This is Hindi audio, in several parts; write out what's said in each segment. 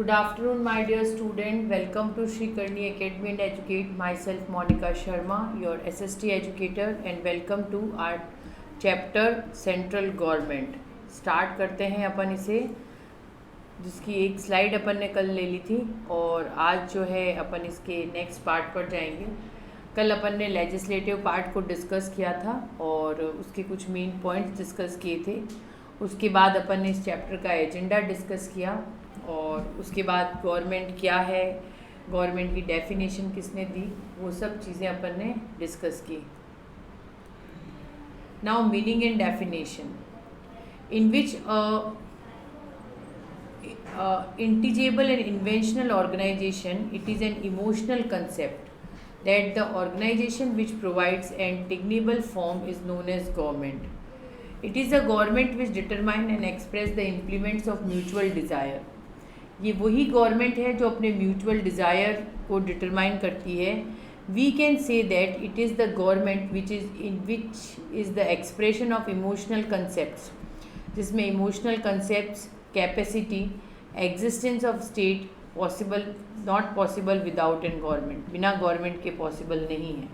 Good afternoon, my dear student. Welcome to Sri Karni Academy and Educate. Myself Monica Sharma, your SST educator, and welcome to our chapter Central Government. Start करते हैं अपन इसे, जिसकी एक स्लाइड अपन ने कल ले ली थी और आज जो है अपन इसके नेक्स्ट पार्ट पर जाएंगे. कल अपन ने लेजिस्लेटिव पार्ट को डिस्कस किया था और उसके कुछ मेन पॉइंट्स डिस्कस किए थे. उसके बाद अपन ने इस चैप्टर का एजेंडा डिस्कस किया और उसके बाद गवर्नमेंट क्या है, गवर्नमेंट की डेफिनेशन किसने दी, वो सब चीज़ें अपन ने डिस्कस की. Now meaning and definition in which intelligible and inventional organization, it is an emotional concept that the organization which provides an tangible form is known as government. It is a government which determine and express the implements of mutual desire. ये वही गवर्नमेंट है जो अपने म्यूचुअल डिज़ायर को डिटरमाइन करती है. We can say that it is the government which is the expression of emotional concepts, जिसमें emotional concepts, capacity, existence of state possible, not possible without an government, बिना गवर्नमेंट के पॉसिबल नहीं है.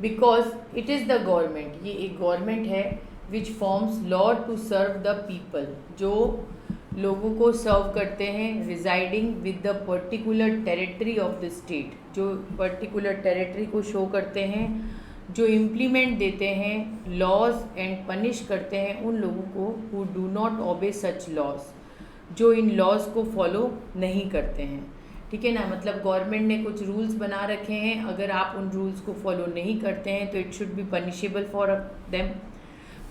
Because it is the government, ये एक गवर्नमेंट है which forms law to serve the people, जो लोगों को सर्व करते हैं, residing with the particular territory of the state, जो पर्टिकुलर टेरिटरी को शो करते हैं, जो इम्प्लीमेंट देते हैं लॉज एंड पनिश करते हैं उन लोगों को who do not obey such laws, जो इन लॉज को फॉलो नहीं करते हैं. ठीक है ना, मतलब गवर्नमेंट ने कुछ रूल्स बना रखे हैं, अगर आप उन रूल्स को फॉलो नहीं करते हैं तो it should be punishable for them,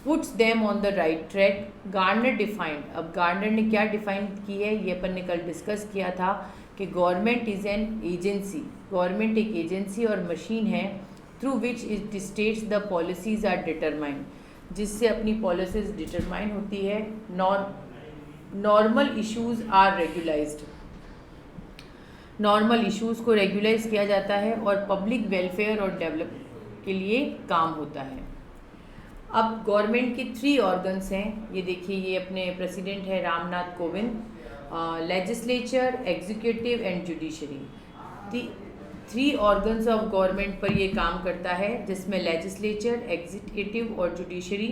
puts them on the right track. Garner defined, अब गार्नर ने क्या डिफाइन की है ये अपन ने कल डिस्कस किया था कि government is an agency, government एक एजेंसी और मशीन है through which it states the policies are determined, जिससे अपनी पॉलिसीज़ डिटरमाइन होती है. Normal issues are regularised, normal issues को रेगुलाइज किया जाता है और पब्लिक वेलफेयर और डेवलप के लिए काम होता है. अब गवर्नमेंट की 3 ऑर्गन्स हैं, ये देखिए, ये अपने प्रेसिडेंट है Ramnath Kovind. Legislature, executive and judiciary, 3 organs of government पर ये काम करता है, जिसमें लेजिस्लेचर, एग्जीक्यूटिव और जुडिशरी,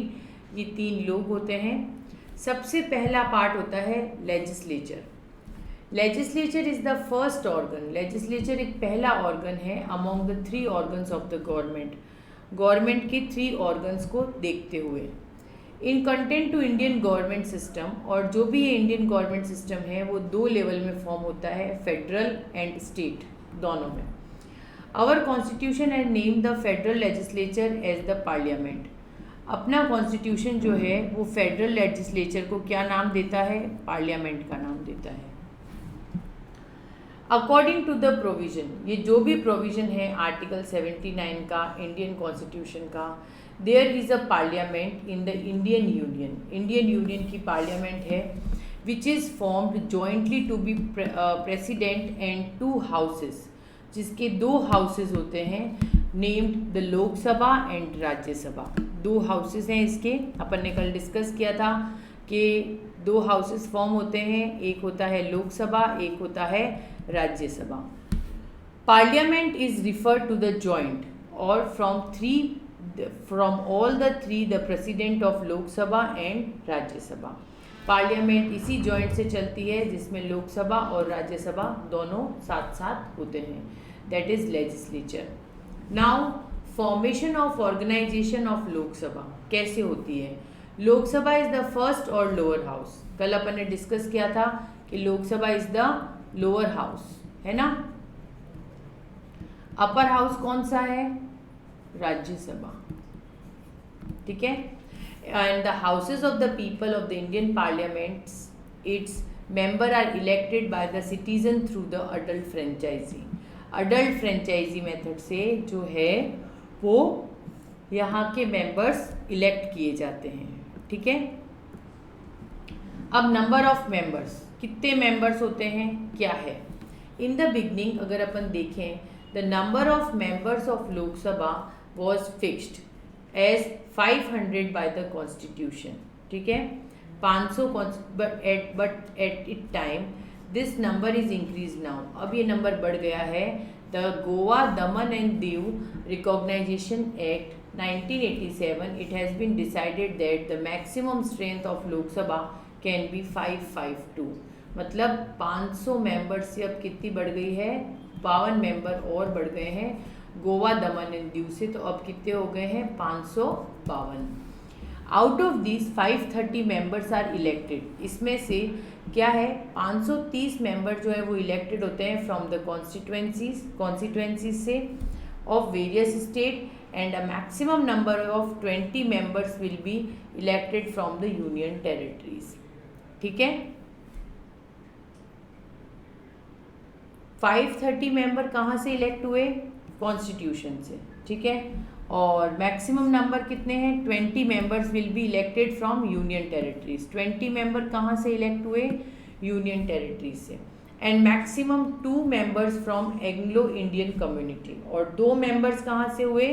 ये 3 लोग होते हैं. सबसे पहला पार्ट होता है legislature. Legislature is the first organ, legislature एक पहला ऑर्गन है among the 3 organs of the government, government की 3 ऑर्गन्स को देखते हुए. In content to Indian government system, और जो भी ये इंडियन गवर्नमेंट सिस्टम है वो 2 लेवल में फॉर्म होता है, फेडरल एंड स्टेट दोनों में. Our constitution has name the federal legislature as the parliament. अपना कॉन्स्टिट्यूशन जो है वो फेडरल लेजिस्लेचर को क्या नाम देता है, पार्लियामेंट का नाम देता है. अकॉर्डिंग टू द प्रोविज़न, ये जो भी प्रोविज़न है आर्टिकल 79 का इंडियन कॉन्स्टिट्यूशन का, there is a parliament in the Indian union, Indian union की पार्लियामेंट है which is formed jointly to be president and 2 houses, जिसके 2 हाउसेस होते हैं, named the Lok Sabha and Rajya Sabha. 2 houses हैं इसके, अपन ने कल डिस्कस किया था कि 2 हाउसेस फॉर्म होते हैं, एक होता है लोकसभा, एक होता है Rajya Sabha. Parliament is referred to the joint और from all the 3 the president of Lok Sabha and Rajya Sabha. Parliament इसी जॉइंट से चलती है जिसमें लोकसभा और राज्यसभा दोनों साथ साथ होते हैं, that is legislature. Now formation of organisation of Lok Sabha कैसे होती है. लोकसभा इज़ द फर्स्ट और लोअर हाउस, कल अपन ने डिस्कस किया था कि Lok Sabha is the lower house, है ना. अपर हाउस कौन सा है, राज्यसभा. ठीक है. And the houses of the people of the Indian parliaments, its member are elected by the citizen through the adult franchisee. Adult franchisee method से जो है वो यहाँ के members elect किए जाते हैं. ठीक है. अब number of members, कितने members होते हैं, क्या है. In the beginning अगर अपन देखें, the number of members of Lok Sabha was fixed as 500 by the constitution. ठीक है. 500, but at it time this number is increase now, अब ये नंबर बढ़ गया है। The Goa Daman and Diu recognisation act 1987, it has been decided that the maximum strength of Lok Sabha can be 552, मतलब 500 मेंबर से अब कितनी बढ़ गई है, 52 मेंबर और बढ़ गए हैं गोवा दमन एंड दीव से, तो अब कितने हो गए हैं 552। Out of this 530 members are elected, इसमें से क्या है 530 मेंबर जो है वो इलेक्टेड होते हैं फ्रॉम द कॉन्स्टिट्यूएंसीज से of various state, and a maximum number of 20 members will be elected from the union territories. ठीक है, 530 मेंबर कहाँ से इलेक्ट हुए, कॉन्स्टिट्यूशन से। ठीक है, और मैक्सिमम नंबर कितने हैं, 20 members will be elected from union territories. 20 member कहाँ से इलेक्ट हुए, यूनियन टेरिटरीज से, and maximum 2 members from Anglo Indian community, और 2 मेंबर्स कहाँ से हुए,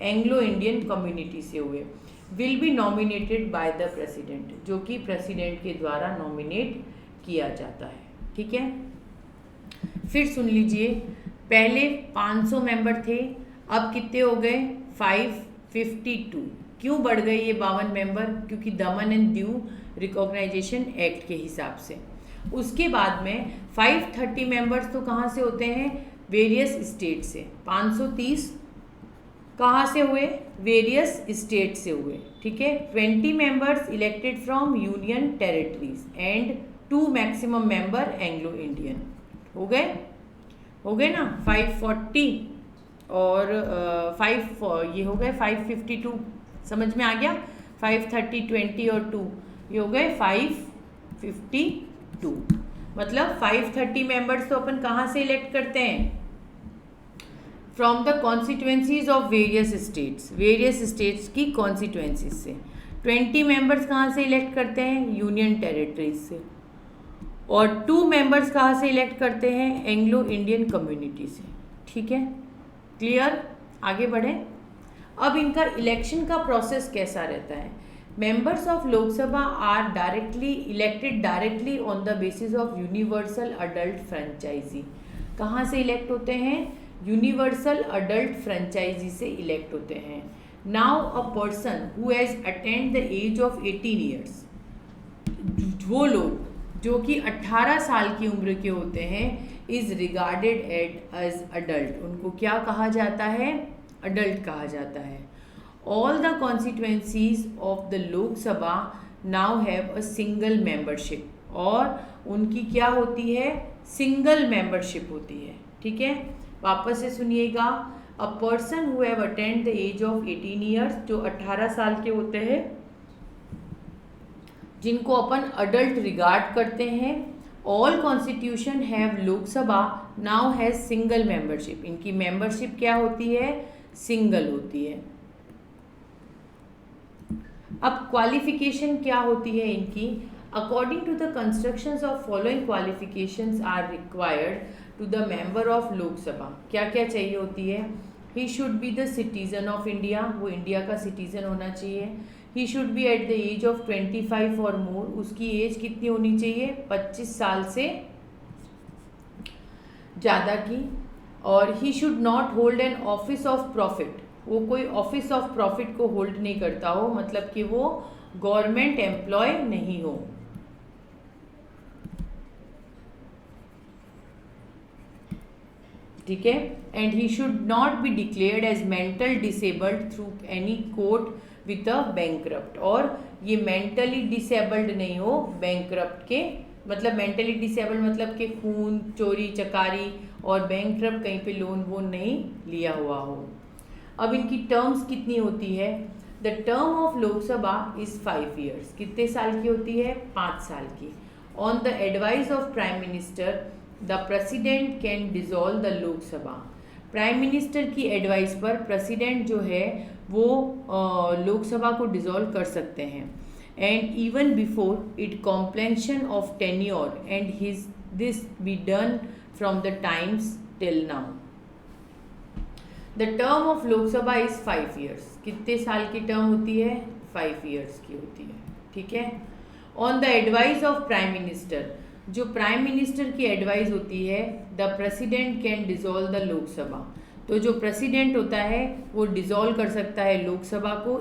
एंग्लो इंडियन कम्युनिटी से हुए। Will be nominated by the president, जो कि प्रेसिडेंट के द्वारा नॉमिनेट किया जाता है। ठीक है, फिर सुन लीजिए, पहले 500 मेंबर थे, अब कितने हो गए 552। क्यों बढ़ गए ये 52 मेंबर, क्योंकि दमन एंड दीव रिकॉग्नाइजेशन एक्ट के हिसाब से। उसके बाद में 530 मेंबर्स तो कहाँ से होते हैं, वेरियस स्टेट से। 530 कहाँ से हुए, वेरियस स्टेट से हुए। ठीक है, 20 members elected from union territories and 2 maximum member Anglo Indian. हो गए ना 540 और 5 ये हो गए 552, समझ में आ गया। 530, 20 और 2 ये हो गए 552। मतलब 530 मेंबर्स तो अपन कहाँ से इलेक्ट करते हैं, from the constituencies of various states की कॉन्स्टिट्यूएंसीज से। 20 मेंबर्स कहाँ से इलेक्ट करते हैं, यूनियन टेरिटरीज से, और 2 मेंबर्स कहाँ से इलेक्ट करते हैं, एंग्लो इंडियन कम्युनिटी से। ठीक है, क्लियर, आगे बढ़ें। अब इनका इलेक्शन का प्रोसेस कैसा रहता है। Members of Lok Sabha are elected directly on the basis of universal adult franchise. कहाँ से इलेक्ट होते हैं, यूनिवर्सल अडल्ट फ्रेंचाइजी से इलेक्ट होते हैं। Now a person who has attend the age of 18 years, वो लोग जो कि 18 साल की उम्र के होते हैं, इज रिगार्डेड एज अडल्ट, उनको क्या कहा जाता है, अडल्ट कहा जाता है। All the constituencies of the Lok Sabha now have a single membership, और उनकी क्या होती है, सिंगल मेंबरशिप होती है। ठीक है, वापस से सुनिएगा। A person who have attend the age of 18 years, जो 18 साल के होते हैं, जिनको अपन अडल्ट रिगार्ड करते हैं। All constitution have Lok Sabha now has single membership, इनकी मेंबरशिप क्या होती है, सिंगल होती है। अब क्वालिफिकेशन क्या होती है इनकी, according to the constructions of following qualifications are required to the member of Lok Sabha. क्या क्या चाहिए होती है, he should be the citizen of India, वो इंडिया का सिटीजन होना चाहिए। He should be at the age of 25 और मोर, उसकी एज कितनी होनी चाहिए, 25 साल से ज़्यादा की। और ही should not hold an office of profit, वो कोई ऑफिस ऑफ प्रॉफिट को होल्ड नहीं करता हो, मतलब कि वो गवर्नमेंट एम्प्लॉय नहीं हो। ठीक है, and he should not be declared as mental disabled through any court with a bankrupt, और ये मेंटली डिसेबल्ड नहीं हो बैंकरप्ट के, मतलब मेंटली डिसेबल्ड मतलब कि खून, चोरी चकारी और बैंकरप्ट कहीं पे लोन वोन नहीं लिया हुआ हो। अब इनकी टर्म्स कितनी होती है, the term of Lok Sabha is 5 years, कितने साल की होती है, 5 साल की। On the advice of prime minister the president can dissolve the Lok Sabha, prime minister की एडवाइस पर प्रेसिडेंट जो है वो लोकसभा को डिसॉल्व कर सकते हैं। And even before it completion of tenure and his this be done from the times till now. The term of Lok Sabha is 5 years, कितने साल की टर्म होती है, 5 ईयर्स की होती है। ठीक है, on the advice of prime minister, जो प्राइम मिनिस्टर की एडवाइस होती है, the president can dissolve the Lok Sabha. तो जो प्रेसिडेंट होता है वो डिसॉल्व कर सकता है लोकसभा को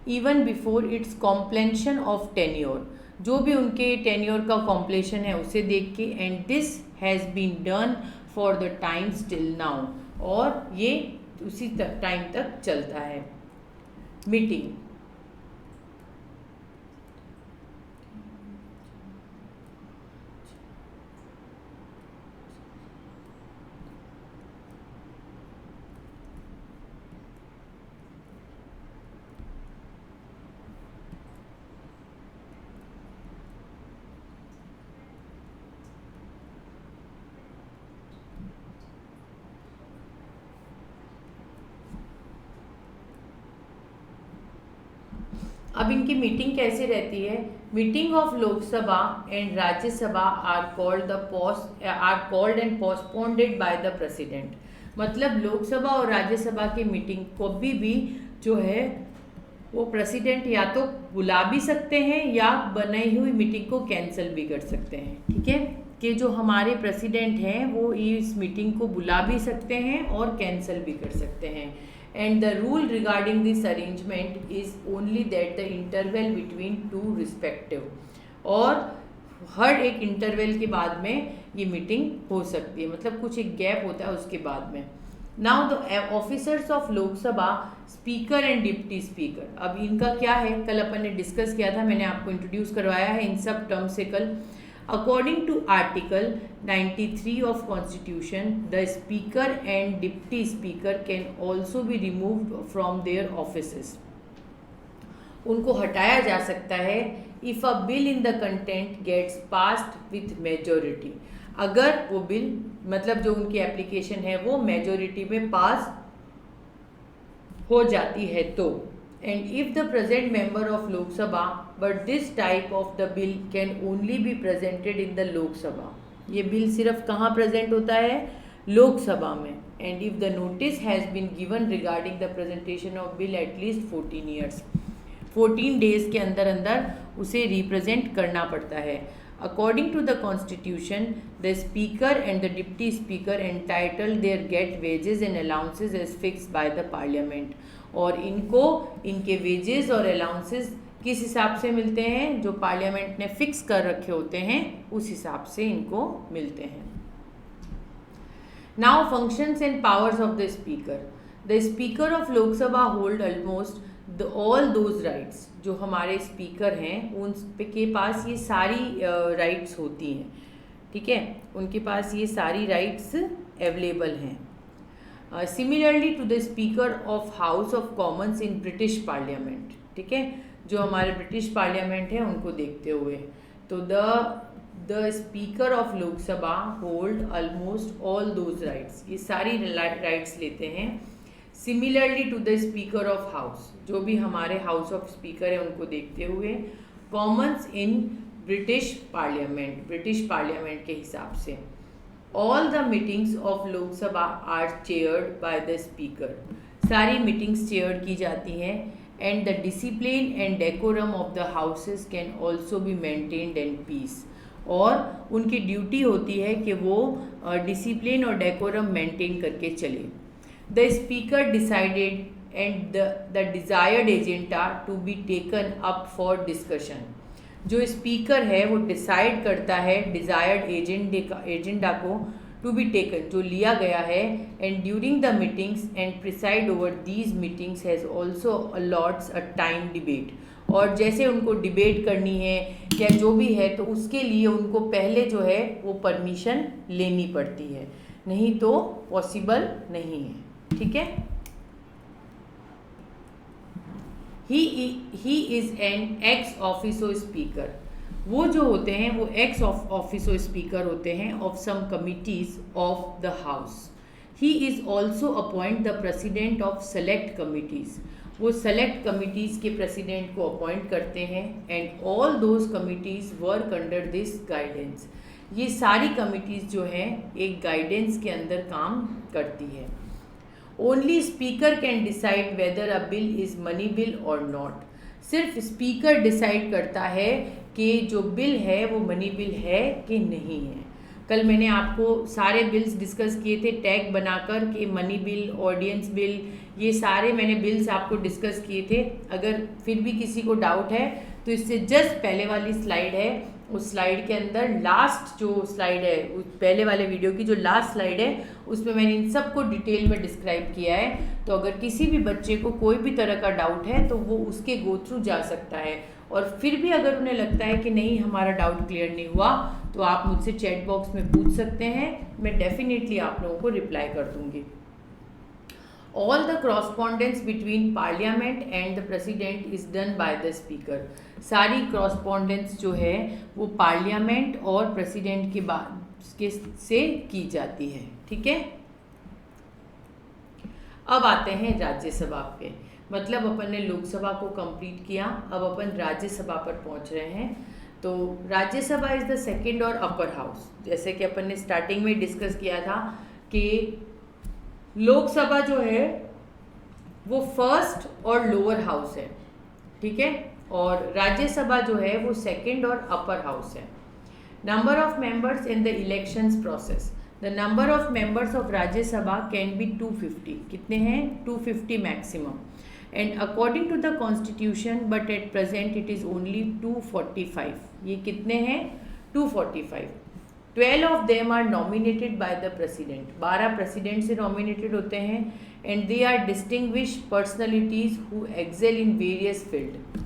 even before its completion of tenure, जो भी उनके टेन्योर का कॉम्प्लेशन है उसे देख के, and this has been done for the times till now, और ये उसी टाइम तक चलता है। मीटिंग, अब इनकी मीटिंग कैसे रहती है? Meeting of Lok Sabha and Rajya Sabha are called and postponded by the president. मतलब लोकसभा और राज्यसभा की मीटिंग कभी भी जो है वो प्रेसिडेंट या तो बुला भी सकते हैं या बनाई हुई मीटिंग को कैंसिल भी कर सकते हैं। ठीक है, कि जो हमारे प्रेसिडेंट हैं वो इस मीटिंग को बुला भी सकते हैं और कैंसिल भी कर सकते हैं। And the rule regarding this arrangement is only that the interval between two respective, और हर एक इंटरवल के बाद में ये मीटिंग हो सकती है, मतलब कुछ एक गैप होता है उसके बाद में। Now the officers of Lok Sabha, speaker and deputy speaker, अब इनका क्या है, कल अपन ने डिस्कस किया था, मैंने आपको इंट्रोड्यूस करवाया है इन सब टर्म से कल। According to Article 93 of Constitution, the Speaker and Deputy Speaker can also be removed from their offices. उनको हटाया जा सकता है if a bill in the content gets passed with majority, अगर वो बिल मतलब जो उनकी एप्लीकेशन है वो मेजोरिटी में पास हो जाती है तो। And if the present member of Lok Sabha, but this type of the bill can only be presented in the Lok Sabha, ये बिल सिर्फ कहाँ प्रेजेंट होता है? लोकसभा में। And if the notice has been given regarding the presentation of bill at least 14 years, 14 days के अंदर अंदर उसे रिप्रेजेंट करना पड़ता है। According to the Constitution, the Speaker and the Deputy Speaker entitled their get wages and allowances as fixed by the Parliament, और इनको इनके वेजेस और अलाउंसेस किस हिसाब से मिलते हैं? जो पार्लियामेंट ने फिक्स कर रखे होते हैं उस हिसाब से इनको मिलते हैं। Now functions and powers of the speaker. The speaker of Lok Sabha hold almost all those rights, जो हमारे स्पीकर हैं उन के पास ये सारी राइट्स होती हैं। ठीक है, उनके पास ये सारी राइट्स अवेलेबल हैं। Similarly to the speaker of House of Commons in British parliament. ठीक है, जो हमारे ब्रिटिश पार्लियामेंट है उनको देखते हुए, तो the speaker of Lok Sabha hold almost all those rights, ये सारी राइट्स लेते हैं। Similarly to the speaker of house, जो भी हमारे हाउस ऑफ स्पीकर है उनको देखते हुए, कॉमन्स इन ब्रिटिश पार्लियामेंट के हिसाब से। All the meetings of Lok Sabha are chaired by the speaker, सारी मीटिंग्स चेयर की जाती हैं। And the discipline and decorum of the houses can also be maintained and peace, और उनकी ड्यूटी होती है कि वो डिसिप्लिन और डेकोरम मेंटेन करके चले। The speaker decided and the desired agenda to be taken up for discussion, जो स्पीकर है वो डिसाइड करता है डिजायर्ड एजेंडा को टू बी टेकन, जो लिया गया है, and during the meetings and preside over these meetings has also allots a time debate, और जैसे उनको डिबेट करनी है या जो भी है तो उसके लिए उनको पहले जो है वो परमिशन लेनी पड़ती है, नहीं तो पॉसिबल नहीं है। ठीक है, he is an x officio speaker, वो जो होते हैं वो एक्स ऑफिसो स्पीकर होते हैं of some committees of the house. He is also appoint the president of select committees, वो सेलेक्ट कमिटीज़ के प्रेसिडेंट को अपॉइंट करते हैं। And all those committees work under this guidance, ये सारी कमिटीज़ जो हैं एक गाइडेंस के अंदर काम करती है। Only speaker can decide whether a bill is money bill और नॉट। सिर्फ स्पीकर डिसाइड करता है कि जो बिल है वो मनी बिल है कि नहीं है। कल मैंने आपको सारे बिल्स डिस्कस किए थे टैग बनाकर कि मनी बिल, ऑडियंस बिल, ये सारे मैंने बिल्स आपको डिस्कस किए थे। अगर फिर भी किसी को डाउट है तो इससे जस्ट पहले वाली स्लाइड है, उस स्लाइड के अंदर लास्ट जो स्लाइड है, उस पहले वाले वीडियो की जो लास्ट स्लाइड है उसमें मैंने इन सबको डिटेल में डिस्क्राइब किया है। तो अगर किसी भी बच्चे को कोई भी तरह का डाउट है तो वो उसके गो थ्रू जा सकता है, और फिर भी अगर उन्हें लगता है कि नहीं हमारा डाउट क्लियर नहीं हुआ तो आप मुझसे चैट बॉक्स में पूछ सकते हैं, मैं डेफिनेटली आप लोगों को रिप्लाई कर दूंगी। All the correspondence between parliament and the president is done by the speaker। सारी correspondence जो है वो पार्लियामेंट और प्रेसिडेंट के बाद से की जाती है, ठीक है। अब आते हैं राज्यसभा पे, मतलब अपन ने लोकसभा को कंप्लीट किया, अब अपन राज्यसभा पर पहुंच रहे हैं। तो राज्यसभा इज़ द सेकेंड और अपर हाउस। जैसे कि अपन ने स्टार्टिंग में डिस्कस किया था कि लोकसभा जो है वो फर्स्ट और लोअर हाउस है, ठीक है, और राज्यसभा जो है वो सेकंड और अपर हाउस है। Number of members in the elections process, the number of members of Rajya Sabha can be 250। कितने हैं? 250 maximum, and according to the constitution, but at present it is only 245। ये कितने हैं? 245। 12 of them are nominated by the president. 12 president से नॉमिनेटेड होते हैं, and they are distinguished personalities who excel in various field,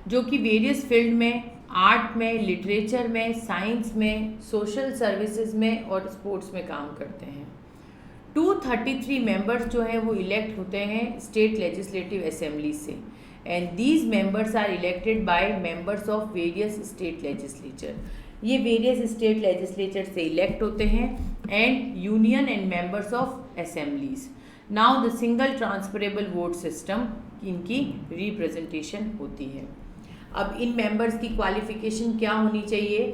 जो कि वेरियस फील्ड में, आर्ट में, लिटरेचर में, साइंस में, सोशल सर्विसेज में और स्पोर्ट्स में काम करते हैं। 233 मेंबर्स जो हैं वो इलेक्ट होते हैं स्टेट लेजिस्लेटिव असेंबली से, and these members are elected by members of various state legislature. ये वेरियस स्टेट लेजिस्लेचर से इलेक्ट होते हैं, and union and members of assemblies. Now the single transferable vote system, इनकी रिप्रेजेंटेशन होती है। अब इन मेंबर्स की क्वालिफिकेशन क्या होनी चाहिए?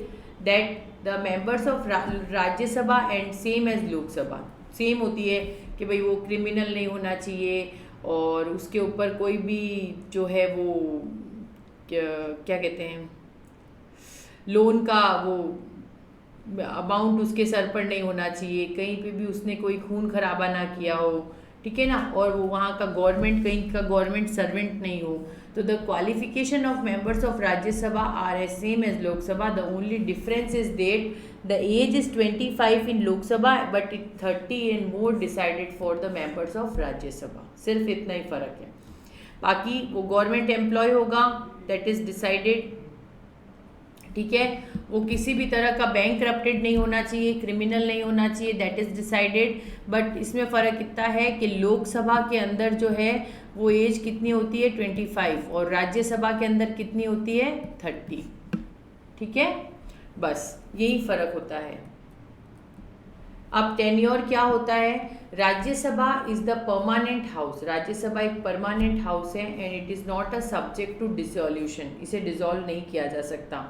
That the members of Rajya Sabha and same as Lok Sabha, same होती है कि भाई वो क्रिमिनल नहीं होना चाहिए, और उसके ऊपर कोई भी जो है वो क्या कहते हैं, लोन का वो अमाउंट उसके सर पर नहीं होना चाहिए, कहीं पे भी उसने कोई खून खराबा ना किया हो, ठीक है ना, और वो वहाँ का गवर्नमेंट, कहीं का गवर्नमेंट सर्वेंट नहीं हो। तो the qualification of members of Rajya Sabha are as same as Lok Sabha, the only difference is that the age is 25 in Lok Sabha but it 30 and more decided for the members of Rajya Sabha. सिर्फ इतना ही फर्क है, बाकी वो गवर्नमेंट एम्प्लॉय होगा, दैट इज डिसाइडेड, ठीक है। वो किसी भी तरह का बैंक करप्टेड नहीं होना चाहिए, क्रिमिनल नहीं होना चाहिए, दैट इज़ डिसाइडेड। बट इसमें फ़र्क इतना है कि लोकसभा के अंदर जो है वो एज कितनी होती है? 25, और राज्यसभा के अंदर कितनी होती है? 30, ठीक है। बस यही फ़र्क होता है। अब टेन्योर क्या होता है? Rajya Sabha is the permanent house. Rajya Sabha एक परमानेंट हाउस है, and it is not a subject to dissolution, इसे डिसॉल्व नहीं किया जा सकता।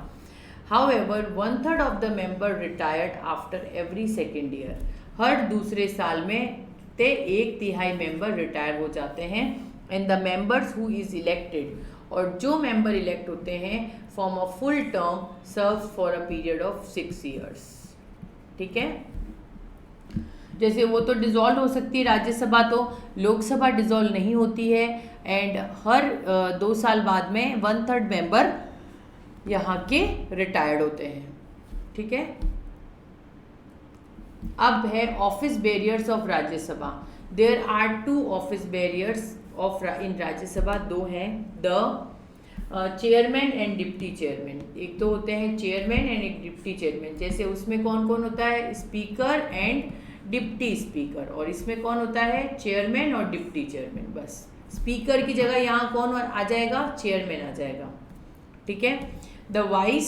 However, 1/3 of the member retired after every second year। हर दूसरे साल में 1/3 मेंबर रिटायर हो जाते हैं, and the members who is elected, और जो मेंबर इलेक्ट होते हैं form a full term, serve for a period of 6 years, ठीक है। जैसे वो तो डिसॉल्व हो सकती है राज्यसभा, तो लोकसभा डिसॉल्व नहीं होती है, एंड हर 2 साल बाद में 1/3 मेंबर यहाँ के रिटायर्ड होते हैं, ठीक है। अब है office bearers of Rajya Sabha. There are 2 office bearers of in Rajya Sabha, 2 हैं, the chairman and deputy chairman. एक तो होते हैं चेयरमैन एंड एक डिप्टी चेयरमैन। जैसे उसमें कौन कौन होता है? स्पीकर एंड डिप्टी स्पीकर, और इसमें कौन होता है? चेयरमैन और डिप्टी चेयरमैन। बस स्पीकर की जगह यहाँ कौन आ जाएगा? चेयरमैन आ जाएगा, ठीक है। The vice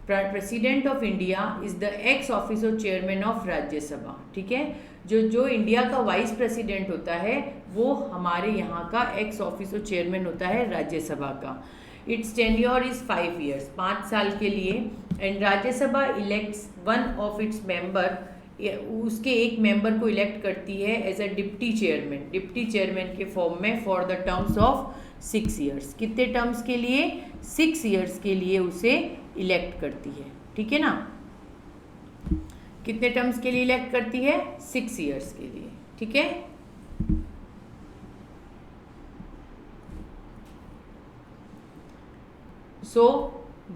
president of India is the x officer chairman of Rajya Sabha, ठीक है। जो इंडिया का वाइस प्रेसिडेंट होता है वो हमारे यहाँ का एक्स ऑफिसर चेयरमैन होता है राज्यसभा का। इट्स टेन्योर इज 5 years, 5 साल के लिए, and Rajya Sabha elects 1 of its member उसके एक मेंबर को इलेक्ट करती है एज अ डिप्टी चेयरमैन के फॉर्म में for the terms of 6 years. कितने टर्म्स के लिए? 6 ईयर्स के लिए उसे इलेक्ट करती है, ठीक है ना। कितने टर्म्स के लिए इलेक्ट करती है? 6 ईयर्स के लिए, ठीक है।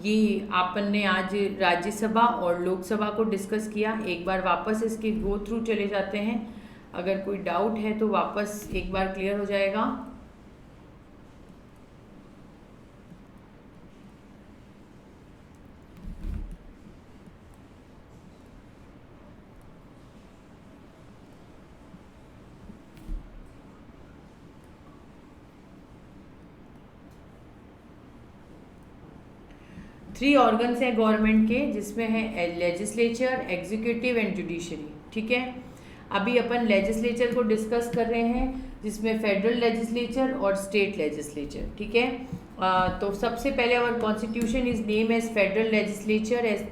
ये आपन ने आज राज्यसभा और लोकसभा को डिस्कस किया। एक बार वापस इसके गो थ्रू चले जाते हैं, अगर कोई डाउट है तो वापस एक बार क्लियर हो जाएगा। थ्री ऑर्गन्स हैं गवर्नमेंट के, जिसमें है लेजिस्लेचर, एग्जीक्यूटिव एंड जुडिशरी, ठीक है। अभी अपन लेजिस्लेचर को डिस्कस कर रहे हैं, जिसमें फेडरल लेजिस्लेचर और स्टेट लेजिस्लेचर, ठीक है। तो सबसे पहले our constitution is name as federal legislature as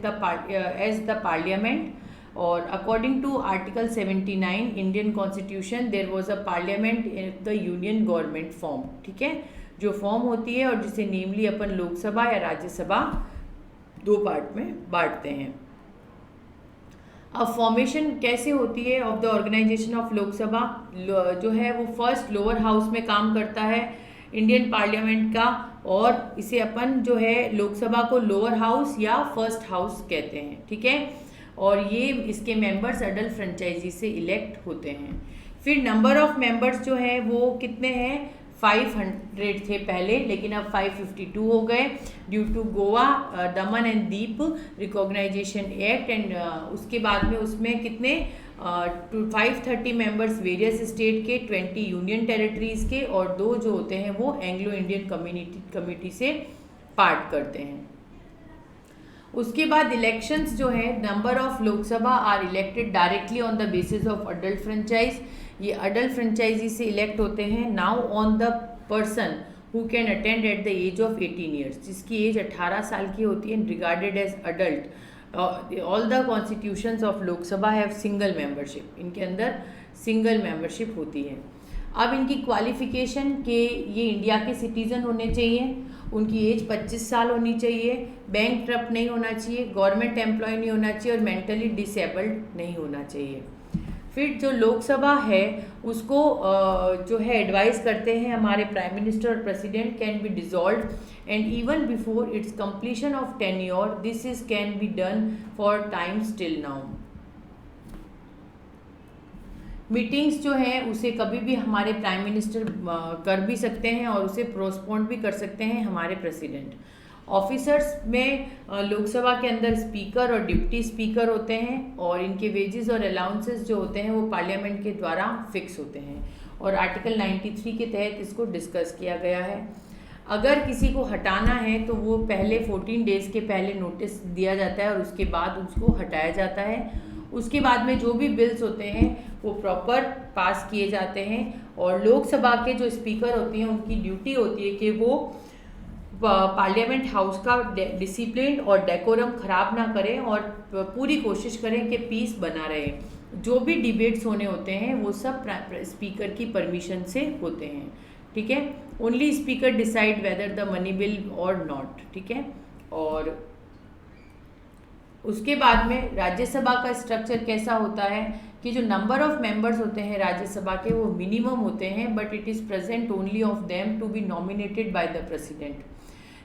the parliament, और according to article 79 Indian constitution there was a parliament in the union government form, ठीक है, जो फॉर्म होती है और जिसे नेमली अपन लोकसभा या राज्यसभा 2 पार्ट में बांटते हैं। अब फॉर्मेशन कैसे होती है of the organisation of Lok Sabha, जो है वो फर्स्ट लोअर हाउस में काम करता है इंडियन पार्लियामेंट का, और इसे अपन जो है लोकसभा को लोअर हाउस या फर्स्ट हाउस कहते हैं, ठीक है। और ये इसके मेंबर्स अडल्ट फ्रेंचाइजी से इलेक्ट होते हैं। फिर नंबर ऑफ मेंबर्स जो है वो कितने हैं? 500 थे पहले, लेकिन अब 552 हो गए due to Goa Daman and Diu reorganisation act, and उसके बाद में उसमें कितने 530 मेंबर्स वेरियस स्टेट के, 20 यूनियन टेरिटरीज के, और 2 जो होते हैं वो एंग्लो इंडियन कम्युनिटी से पार्ट करते हैं। उसके बाद इलेक्शंस जो है, number of Lok Sabha are elected directly on the basis of adult franchise. ये अडल्ट फ्रेंचाइजी से इलेक्ट होते हैं। Now on the person who can attend at the age of 18 years, जिसकी एज 18 साल की होती है, regarded as adult. All the constitutions of Lok Sabha have single membership, इनके अंदर सिंगल मेंबरशिप होती है। अब इनकी क्वालिफिकेशन के ये इंडिया के सिटीजन होने चाहिए, उनकी एज 25 साल होनी चाहिए, बैंक ट्रप्ट नहीं होना चाहिए, गवर्नमेंट एम्प्लॉय नहीं होना चाहिए, और मेंटली डिसेबल्ड नहीं होना चाहिए। फिर जो लोकसभा है उसको जो है एडवाइस करते हैं हमारे प्राइम मिनिस्टर और president, can be dissolve and even before it's completion of tenure, this is can be done for times till now. Meetings जो हैं उसे कभी भी हमारे प्राइम मिनिस्टर कर भी सकते हैं, और उसे पोस्टपोन भी कर सकते हैं हमारे प्रेसिडेंट। ऑफिसर्स में लोकसभा के अंदर स्पीकर और डिप्टी स्पीकर होते हैं, और इनके वेजेस और अलाउंसेस जो होते हैं वो पार्लियामेंट के द्वारा फिक्स होते हैं, और आर्टिकल 93 के तहत इसको डिस्कस किया गया है। अगर किसी को हटाना है तो वो पहले 14 डेज़ के पहले नोटिस दिया जाता है, और उसके बाद उसको हटाया जाता है। उसके बाद में जो भी बिल्स होते हैं वो प्रॉपर पास किए जाते हैं, और लोकसभा के जो स्पीकर होते हैं उनकी ड्यूटी होती है कि वो पार्लियामेंट हाउस का डिसिप्लिन और डेकोरम खराब ना करें, और पूरी कोशिश करें कि पीस बना रहे। जो भी डिबेट्स होने होते हैं वो सब स्पीकर की परमिशन से होते हैं, ठीक है। Only speaker decide whether the money bill और नॉट, ठीक है। और उसके बाद में राज्यसभा का स्ट्रक्चर कैसा होता है कि जो नंबर ऑफ मेंबर्स होते हैं राज्यसभा के वो मिनिमम होते हैं, but it is present only of them to be nominated by the president.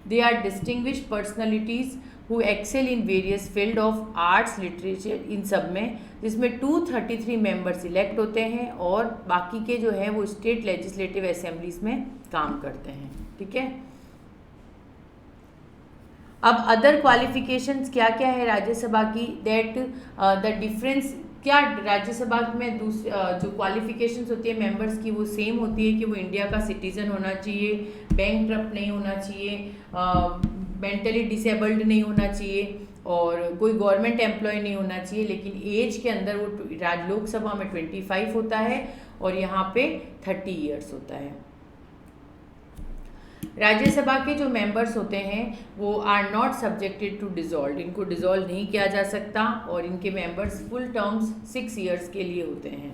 They are distinguished personalities who excel in various field of arts literature, इन सब में, जिसमें 233 मेंबर्स इलेक्ट होते हैं, और बाकी के जो है वो स्टेट लेजिस्लेटिव असेंबलीज में काम करते हैं, ठीक है। अब अदर क्वालिफिकेशंस क्या क्या है राज्यसभा की, दैट द डिफरेंस क्या राज्यसभा में जो क्वालिफिकेशंस होती है मेंबर्स की वो सेम होती है कि वो इंडिया का सिटीज़न होना चाहिए, बैंक ट्रप्ट नहीं होना चाहिए, मेंटली डिसेबल्ड नहीं होना चाहिए, और कोई गवर्नमेंट एम्प्लॉय नहीं होना चाहिए। लेकिन एज के अंदर वो लोकसभा में 25 होता है और यहाँ पे 30 ईयर्स होता है। राज्यसभा के जो मेंबर्स होते हैं वो are not subjected to dissolve, इनको डिज़ोल्व नहीं किया जा सकता और इनके मेंबर्स फुल टर्म्स 6 ईयर्स के लिए होते हैं।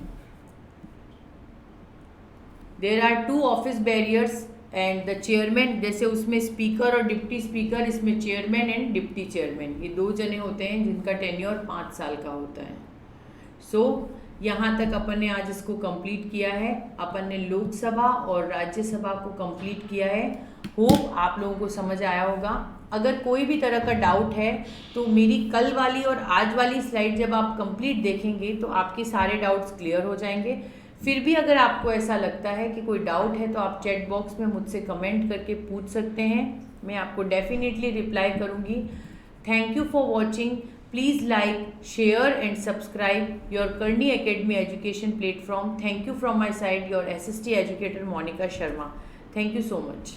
There are 2 office bearers and the chairman, जैसे उसमें स्पीकर और डिप्टी स्पीकर, इसमें चेयरमैन एंड डिप्टी चेयरमैन, ये 2 जने होते हैं जिनका टेन्योर 5 साल का होता है। सो यहाँ तक अपन ने आज इसको कंप्लीट किया है। अपन ने लोकसभा और राज्यसभा को कंप्लीट किया है। होप आप लोगों को समझ आया होगा। अगर कोई भी तरह का डाउट है तो मेरी कल वाली और आज वाली स्लाइड जब आप कंप्लीट देखेंगे तो आपके सारे डाउट्स क्लियर हो जाएंगे। फिर भी अगर आपको ऐसा लगता है कि कोई डाउट है तो आप चैट बॉक्स में मुझसे कमेंट करके पूछ सकते हैं, मैं आपको डेफिनेटली रिप्लाई करूँगी। Thank you for watching. Please like, share and subscribe your Kearney Academy education platform. Thank you from my side, your SST educator Monica Sharma. Thank you so much.